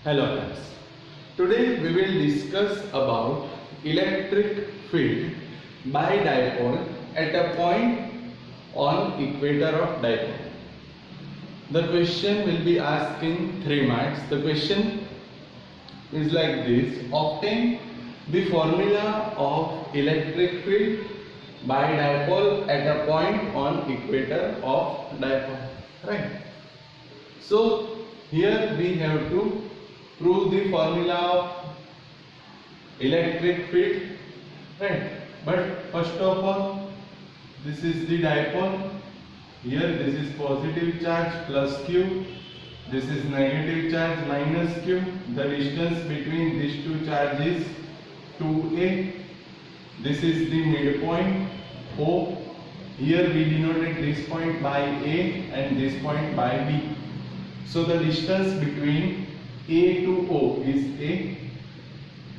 Hello friends. Today we will discuss about electric field by dipole at a point on equator of dipole. The question will be asked in 3 marks. The question is like this: obtain the formula of electric field by dipole at a point on equator of dipole. Right. So here we have to prove the formula of electric field, right? But first of all, this is the dipole. Here this is positive charge plus q, this is negative charge minus q. The distance between these two charges 2a. This is the midpoint O. Here we denoted this point by a and this point by b. So the distance between A to O is A,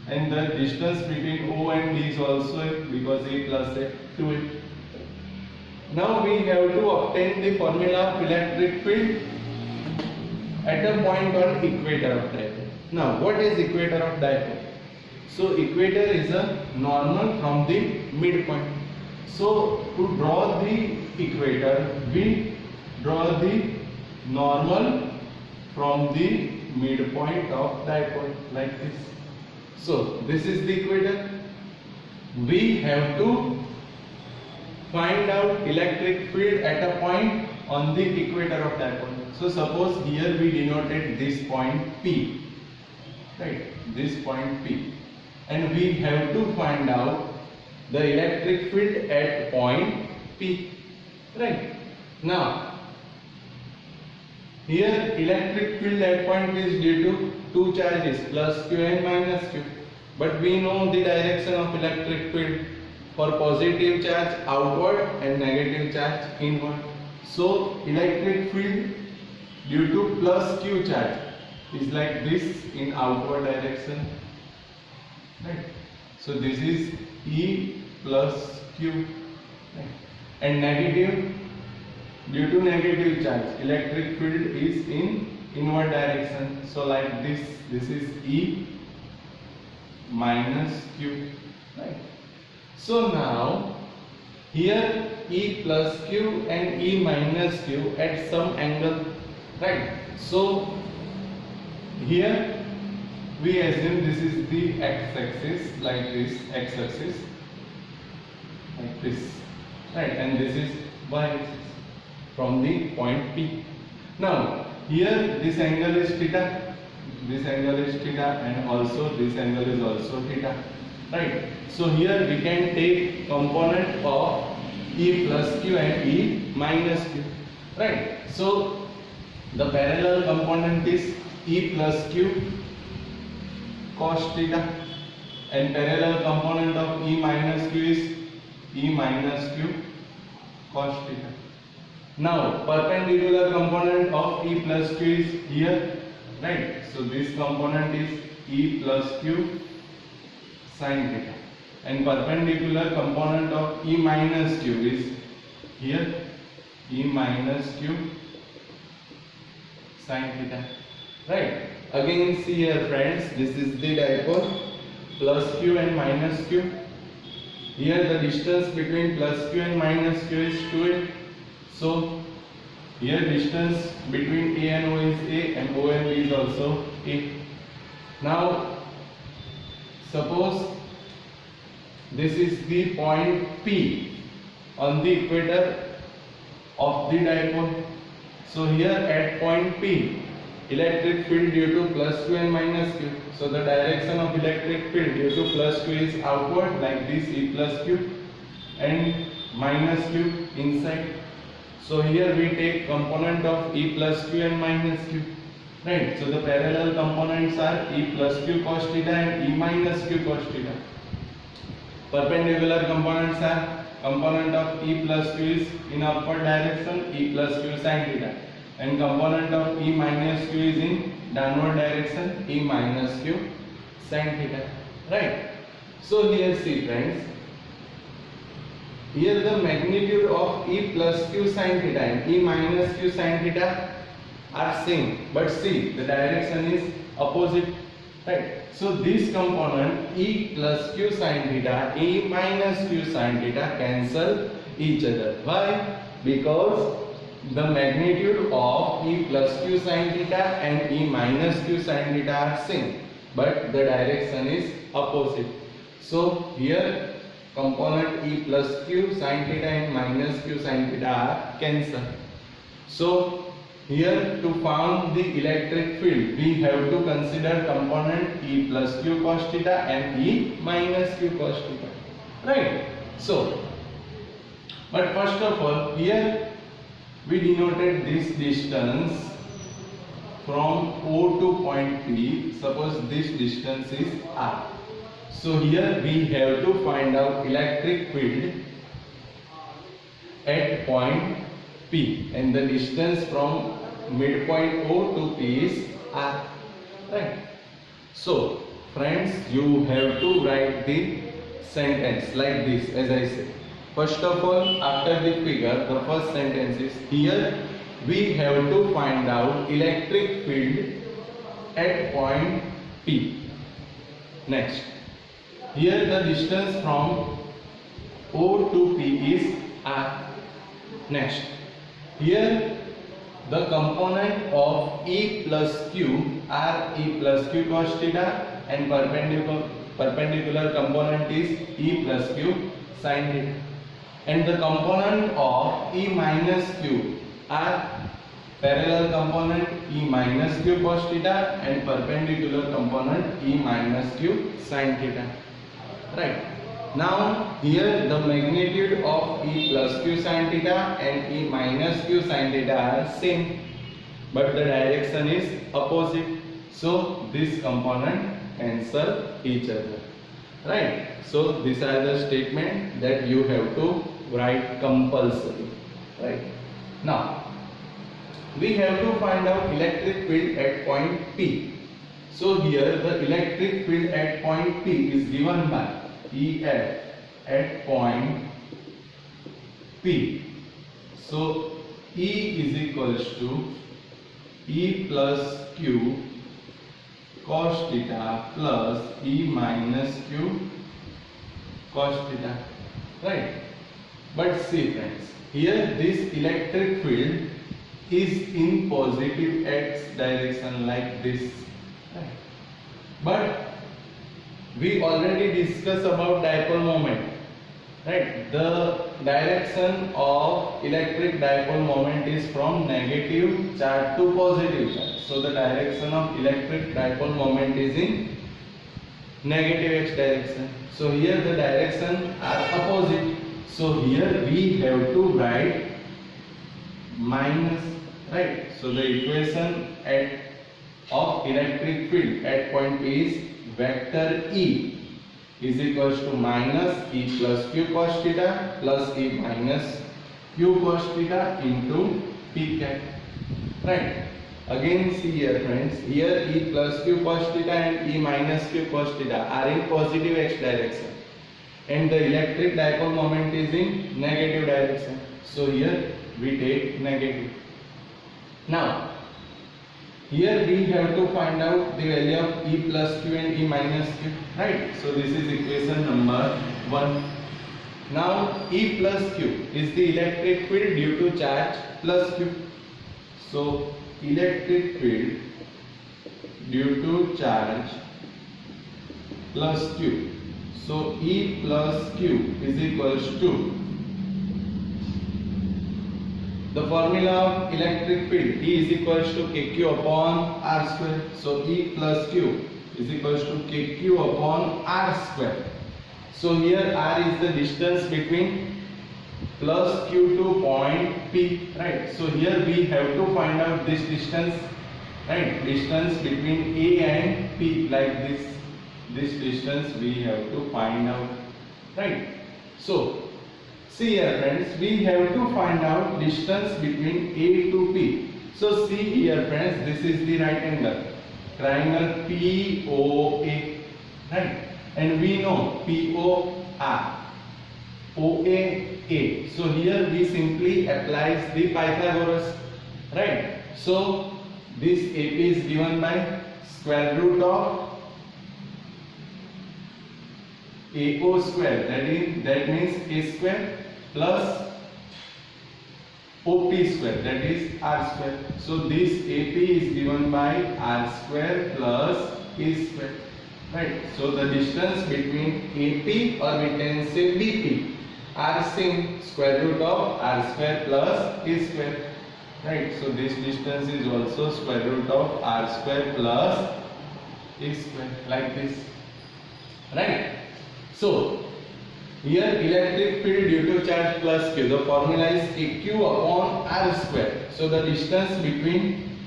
and the distance between O and B is also A, because A plus A to A. Now we have to obtain the formula of electric field at a point on equator of dipole. Now what is equator of dipole? So equator is a normal from the midpoint. So to draw the equator, we draw the normal from the midpoint of dipole like this. So this is the equator. We have to find out electric field at a point on the equator of dipole. So suppose here we denoted this point P, right? This point P, and we have to find out the electric field at point P, right? Now here electric field at point is due to two charges plus q and minus q, but we know the direction of electric field for positive charge outward and negative charge inward. So electric field due to plus q charge is like this in outward direction, right? So this is E plus q, right? And negative, due to negative charge, electric field is in inward direction. So like this is E minus q, right? So now here E plus q and E minus q at some angle, right? So here we assume this is the x-axis, like this, x-axis like this, right? And this is y-axis from the point P. Now here this angle is theta, this angle is theta, and also this angle is also theta, right? So here we can take component of E plus q and E minus q, right? So the parallel component is E plus q cos theta, and parallel component of E minus q is E minus q cos theta. Now perpendicular component of E plus q is here, right? So this component is E plus q sin theta, and perpendicular component of E minus q is here, E minus q sin theta, right? Again see here friends, this is the dipole, plus q and minus q. Here the distance between plus q and minus q is 2a. So here distance between A and O is A, and O and B is also A. Now suppose this is the point P on the equator of the dipole. So here at point P, electric field due to plus q and minus q. So the direction of electric field due to plus q is outward, like this, E plus q, and minus q inside. So here we take component of E plus q and minus q, right? So the parallel components are E plus q cos theta and E minus q cos theta. Perpendicular components are component of E plus q is in upward direction, E plus q sin theta, and component of E minus q is in downward direction, E minus q sin theta, right? So here see friends, here the magnitude of E plus q sin theta and E minus q sin theta are same, but see the direction is opposite, right? So this component E plus Q sin theta, E minus Q sin theta cancel each other. Why? Because the magnitude of E plus Q sin theta and E minus Q sin theta are same, but the direction is opposite. So here component E plus Q sin theta and minus Q sin theta are cancel. So here to find the electric field, we have to consider component E plus Q cos theta and E minus Q cos theta, right? So, but first of all, here we denoted this distance from O to point P. Suppose this distance is R. So here we have to find out electric field at point P, and the distance from midpoint O to P is R, right? So friends, you have to write the sentence like this, as I said. First of all, after the figure, the first sentence is, here we have to find out electric field at point P. Next, here the distance from O to P is R. Next, here the component of E plus Q are E plus Q cos theta, and perpendicular component is E plus Q sin theta, and the component of E minus Q are parallel component E minus Q cos theta and perpendicular component E minus Q sin theta, right? Now here the magnitude of E plus Q sin theta and E minus Q sin theta are same, but the direction is opposite. So this component cancel each other, right? So these are the statement that you have to write compulsory, right? Now we have to find out electric field at point P. So here the electric field at point P is given by EF at point P. So E is equals to E plus Q cos theta plus E minus Q cos theta, right? But see friends, here this electric field is in positive x direction like this, right? But we already discussed about dipole moment, right? The direction of electric dipole moment is from negative charge to positive charge. So the direction of electric dipole moment is in negative x direction. So here the direction are opposite. So here we have to write minus, right? So the equation of electric field at point P is vector E is equals to minus E plus Q cos theta plus E minus Q cos theta into P cap, right? Again see here friends, here E plus Q cos theta and E minus Q cos theta are in positive x direction, and the electric dipole moment is in negative direction. So here we take negative. Now here we have to find out the value of E plus Q and E minus Q, right? So this is equation number 1. Now E plus Q is the electric field due to charge plus Q. So electric field due to charge plus Q. So E plus Q is equals to the formula of electric field, E is equals to KQ upon R square. So E plus Q is equals to KQ upon R square. So here R is the distance between plus Q to point P, right? So here we have to find out this distance, right? Distance between A and P, like this. This distance we have to find out, right? So see here friends, we have to find out distance between A to P. So see here friends, this is the right angle, triangle POA, right? And we know POR, OA, A. So here we simply applies the Pythagoras, right? So this AP is given by square root of AO square, that means A square, plus OP square, that is R square. So this AP is given by R square plus A square, right? So the distance between AP, or we can say BP, are same, square root of R square plus A square, right? So this distance is also square root of R square plus A square, like this, right? So here electric field due to charge plus Q, the formula is AQ upon R square. So the distance between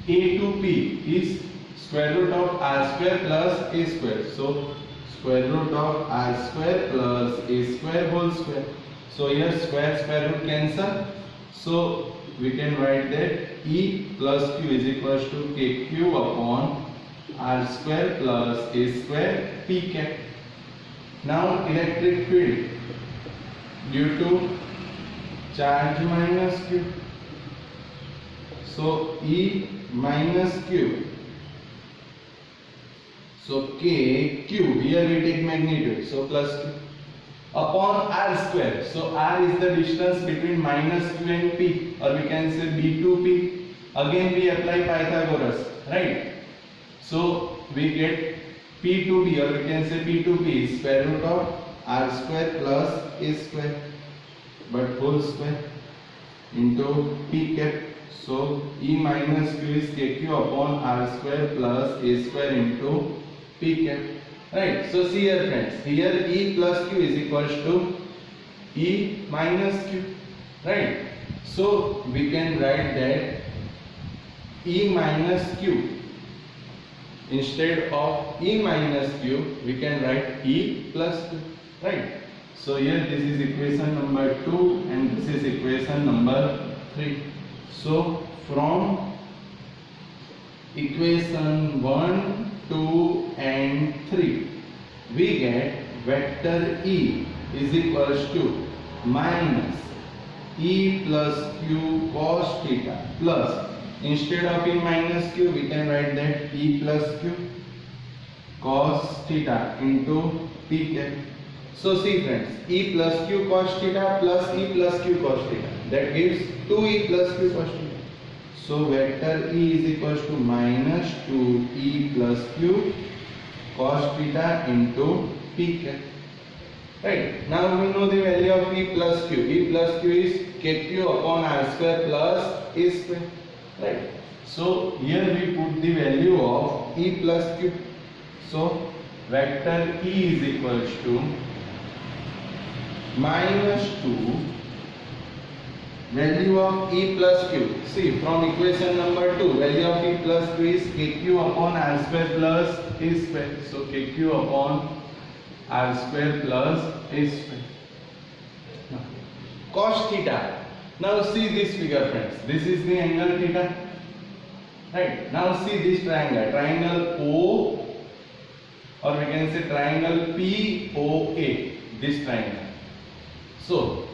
A to P is square root of R square plus A square. So square root of R square plus A square whole square. So here square root cancel. So we can write that E plus Q is equals to KQ upon R square plus A square P cap. Now electric field due to charge minus Q. So E minus Q. So K Q, here we take magnitude, so plus Q upon R square. So R is the distance between minus Q and P, or we can say B to P. Again we apply Pythagoras, right? So we get P to B, or we can say P to P is square root of R square plus A square, but whole square, into P cap. So E minus Q is KQ upon R square plus A square into P cap, right? So see here friends, here E plus Q is equals to E minus Q, right? So we can write that E minus Q, instead of E minus Q, we can write E plus Q, right? So here this is equation number 2 and this is equation number 3. So from equation 1, 2 and 3, we get vector E is equals to minus E plus Q cos theta plus, instead of E minus Q, we can write that E plus Q cos theta into P cap. So see friends, E plus Q cos theta plus E plus Q cos theta, that gives 2E plus Q cos theta. So vector E is equals to minus 2E plus Q cos theta into P cap. Right, now we know the value of E plus Q. E plus Q is KQ upon R square plus A square. Right. So here we put the value of E plus Q. So vector E is equals to minus 2 value of E plus Q. See, from equation number 2, value of E plus Q is KQ upon R square plus A square. So KQ upon R square plus A square. Cos theta. Now see this figure friends, this is the angle theta, right? Now see this triangle O, or we can say triangle POA, this triangle. So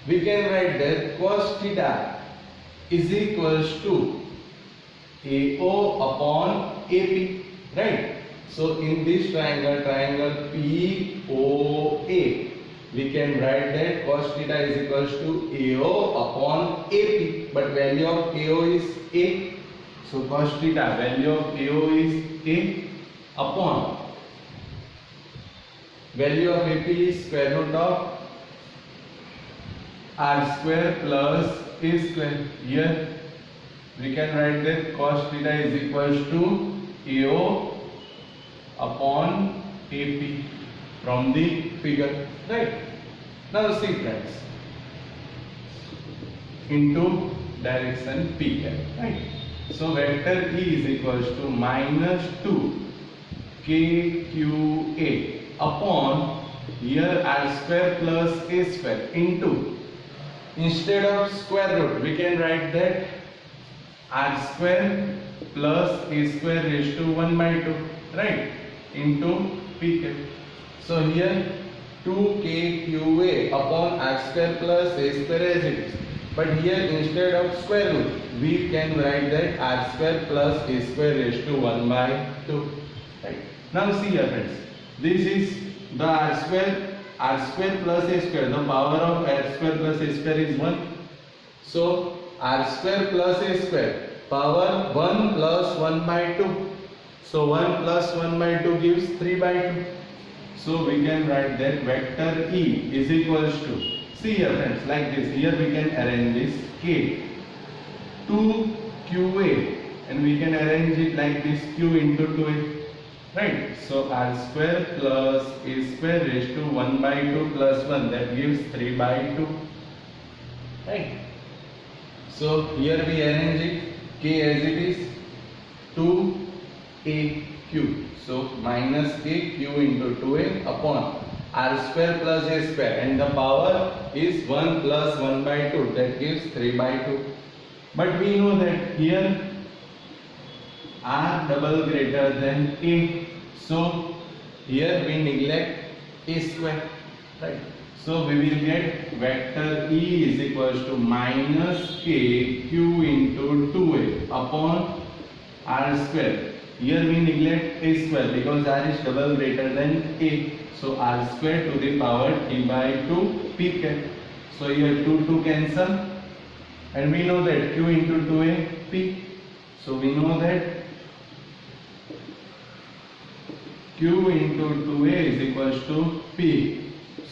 we can write that cos theta is equals to AO upon AP, right? So in this triangle POA, we can write that cos theta is equals to AO upon AP, but value of AO is A. So cos theta, value of AO is A upon value of AP is square root of R square plus A square. Here we can write that cos theta is equals to AO upon AP from the figure, right? Now see friends, into direction P cap, right? So vector E is equals to minus 2 KQA upon here R square plus A square into, instead of square root, we can write that R square plus A square raised to 1 by 2, right? Into P cap. So here 2KQA upon R square plus A square as it is. But here instead of square root, we can write that r square plus a square raised to 1 by 2. Right? Now see here friends, this is the r square plus a square. The power of r square plus a square is 1. So r square plus a square power 1 plus 1 by 2. So 1 plus 1 by 2 gives 3 by 2. So we can write that vector E is equals to, see here friends, like this. Here we can arrange this K 2QA, and we can arrange it like this, Q into 2A. Right? So r square plus a square raised to 1 by 2 plus 1, that gives 3 by 2. Right? So here we arrange it K as it is 2AQ. So minus k q into 2a upon r square plus a square, and the power is 1 plus 1 by 2, that gives 3 by 2. But we know that here r double greater than a, so here we neglect a square. Right? So we will get vector E is equals to minus k q into 2a upon r square. Here we neglect a square because r is double greater than a. So r square to the power t by 2 p cap. So here 2 cancel, and we know that q into 2a p. So we know that q into 2a is equals to p.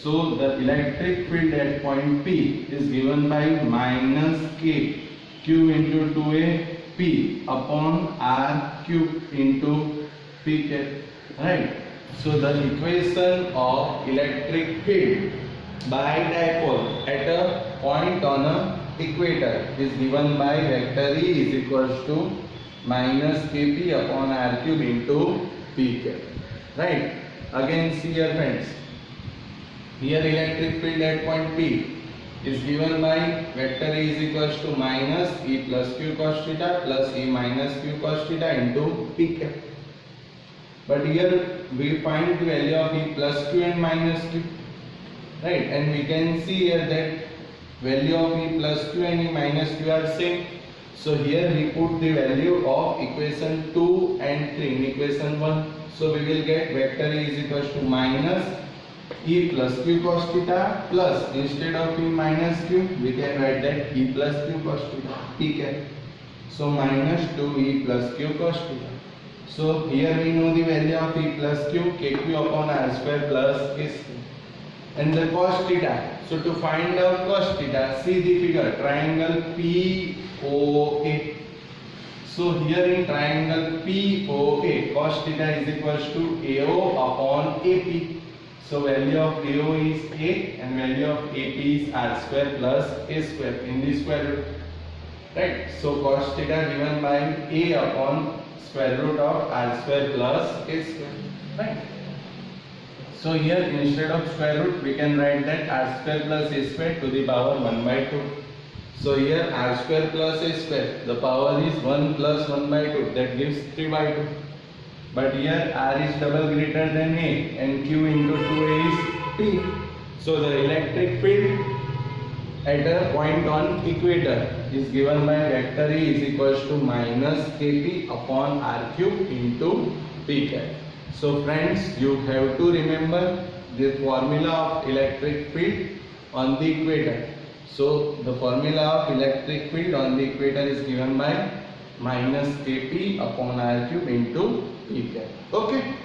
So the electric field at point P is given by minus k q into 2a p upon r cube into p cap. Right? So the equation of electric field by dipole at a point on a equator is given by vector E is equals to minus kp upon r cube into p cap. Right? Again see here friends, here electric field at point P is given by vector E is equals to minus E plus Q cos theta plus E minus Q cos theta into P cap. But here we find the value of E plus Q and minus Q. Right? And we can see here that value of E plus Q and E minus Q are same. So here we put the value of equation 2 and 3 in equation 1. So we will get vector E is equals to minus E plus Q cos theta plus, instead of E minus Q, we can write that E plus Q cos theta, P cap. So minus 2E plus Q cos theta. So here we know the value of E plus Q, KQ upon R square plus S. And the cos theta. So to find out cos theta, see the figure, triangle POA. So here in triangle POA, cos theta is equals to AO upon AP. So value of AO is A and value of AP is R square plus A square in the square root. Right? So cos theta given by A upon square root of R square plus A square. Right? So here instead of square root we can write that R square plus A square to the power 1 by 2. So here R square plus A square, the power is 1 plus 1 by 2, that gives 3 by 2. But here R is double greater than A and Q into 2A is P. So the electric field at a point on equator is given by vector E is equals to minus Kp upon R cube into P cap. So friends, you have to remember the formula of electric field on the equator. So the formula of electric field on the equator is given by minus Kp upon R cube into P cap. Okay.